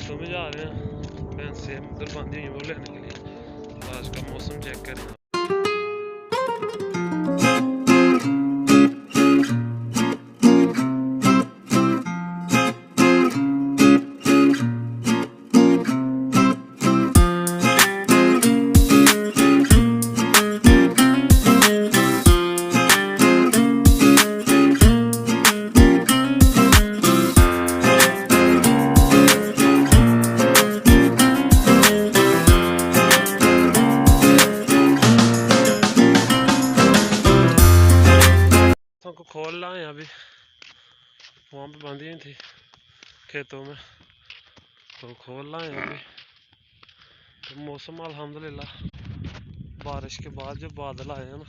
खेतों में जा रहे हैं, भैंसें उधर बांधी हुई वो लेने के लिए। तो आज का मौसम चेक करें। को खोल लाए अभी, वहाँ पे बांधी हुई थी खेतों में, तो खोल लाए अभी। तो मौसम अल्हम्दुलिल्लाह बारिश के बाद जो बादल आए हैं ना,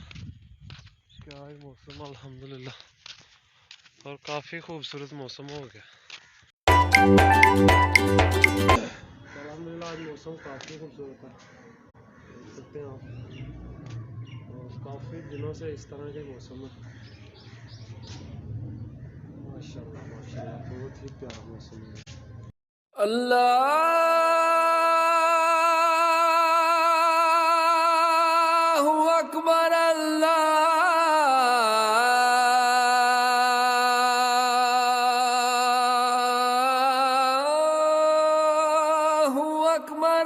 क्या है मौसम अल्हम्दुलिल्लाह, और काफ़ी खूबसूरत मौसम हो गया। अल्हम्दुलिल्लाह आज मौसम काफ़ी खूबसूरत है, देख सकते हैं आप। और काफ़ी दिनों से इस तरह के मौसम है, माशाल्लाह माशाल्लाह, बहुत ही प्यारा मौसम है। अल्लाहु अकबर अल्लाहु अकबर।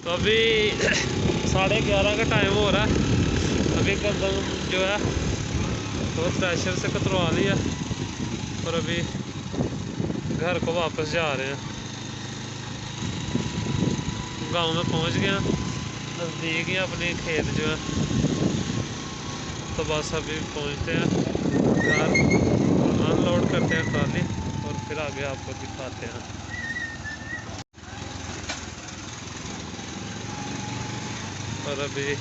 अभी 11:30 का टाइम हो रहा है। अभी गंदम जो है तो थ्रेशर से कतरवा लिया और अभी घर को वापस जा रहे हैं। गांव में पहुंच गया, नज़दीक ही अपने खेत जो है, तो बस अभी पहुंचते हैं घर, अनलोड करते हैं ट्रॉली और फिर आगे आपको दिखाते हैं। और अभी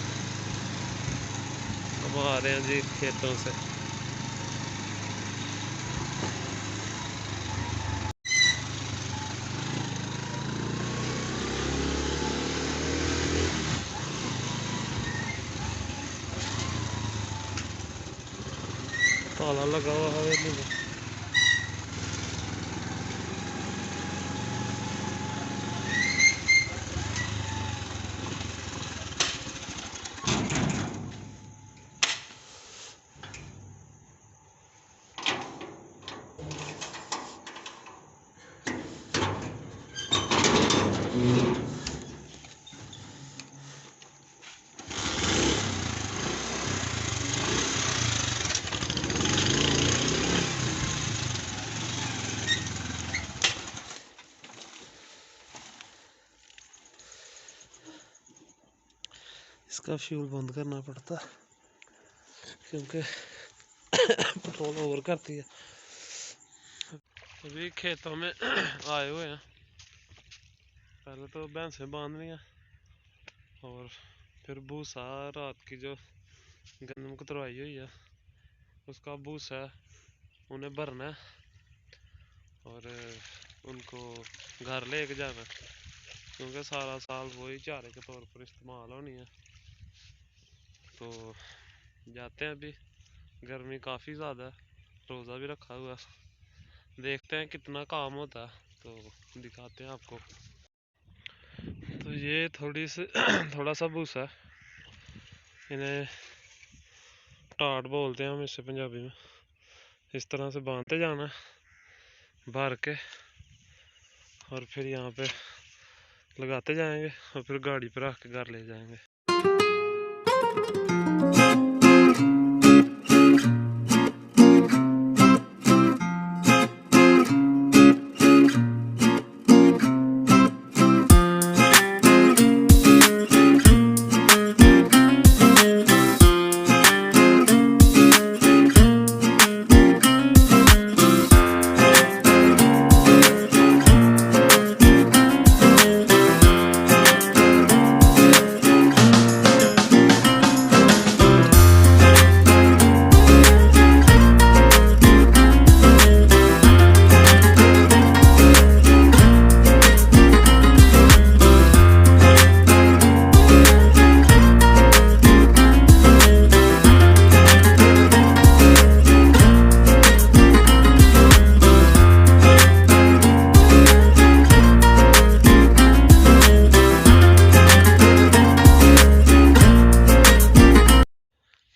हम आ रहे हैं जी खेतों से। ताला लगा हुआ हवेली में। इसका फ्यूल बंद करना पड़ता क्योंकि पेट्रोल ओवर करती है। अभी खेतों में आए हुए हैं, पहले तो भैंसें बांधनी है और फिर भूसा रात की जो गंदम कतरवाई हुई है उसका भूसा उन्हें भरना है और उनको घर लेके जाना, क्योंकि सारा साल वही चारे के तौर पर इस्तेमाल होनी है। तो जाते हैं अभी, गर्मी काफ़ी ज़्यादा है, रोज़ा भी रखा हुआ है, देखते हैं कितना काम होता है तो दिखाते हैं आपको। तो ये थोड़ा सा भूसा है, इन्हें टाट बोलते हैं हम इसे पंजाबी में। इस तरह से बांधते जाना भर के, और फिर यहाँ पे लगाते जाएंगे और फिर गाड़ी पर रख के घर ले जाएंगे।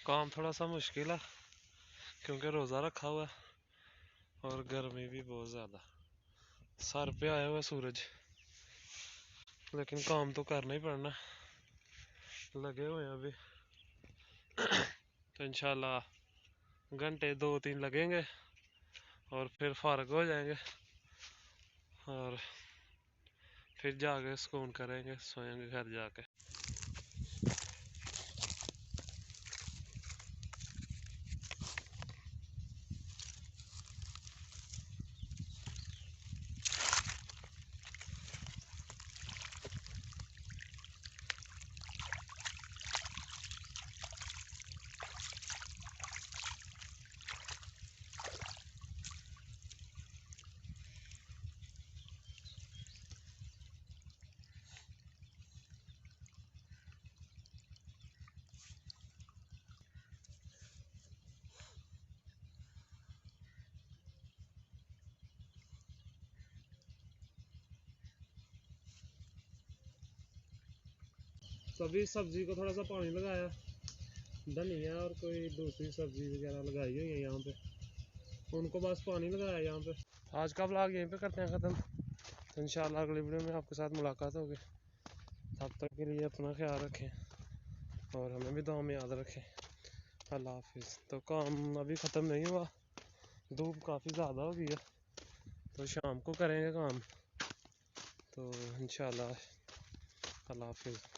काम थोड़ा सा मुश्किल है क्योंकि रोज़ा रखा हुआ है और गर्मी भी बहुत ज़्यादा, सर पे आया हुआ सूरज, लेकिन काम तो करना ही पड़ना, लगे हुए हैं अभी। तो इंशाल्लाह घंटे 2-3 लगेंगे और फिर फारग हो जाएंगे और फिर जाके सुकून करेंगे, सोएंगे घर जाके। सभी सब्जी को थोड़ा सा पानी लगाया, धनिया और कोई दूसरी सब्जी वगैरह लगाई हुई है यहाँ पे, उनको बस पानी लगाया यहाँ पे। आज का व्लॉग यहीं पे करते हैं ख़त्म, तो इंशाल्लाह अगली वीडियो में आपके साथ मुलाकात होगी। तब तक के लिए अपना ख्याल रखें और हमें भी दुआ में याद रखें। अल्लाह हाफिज़। तो काम अभी ख़त्म नहीं हुआ, धूप काफ़ी ज़्यादा हो गई है, तो शाम को करेंगे काम। तो इंशाल्लाह अल्लाह हाफिज़।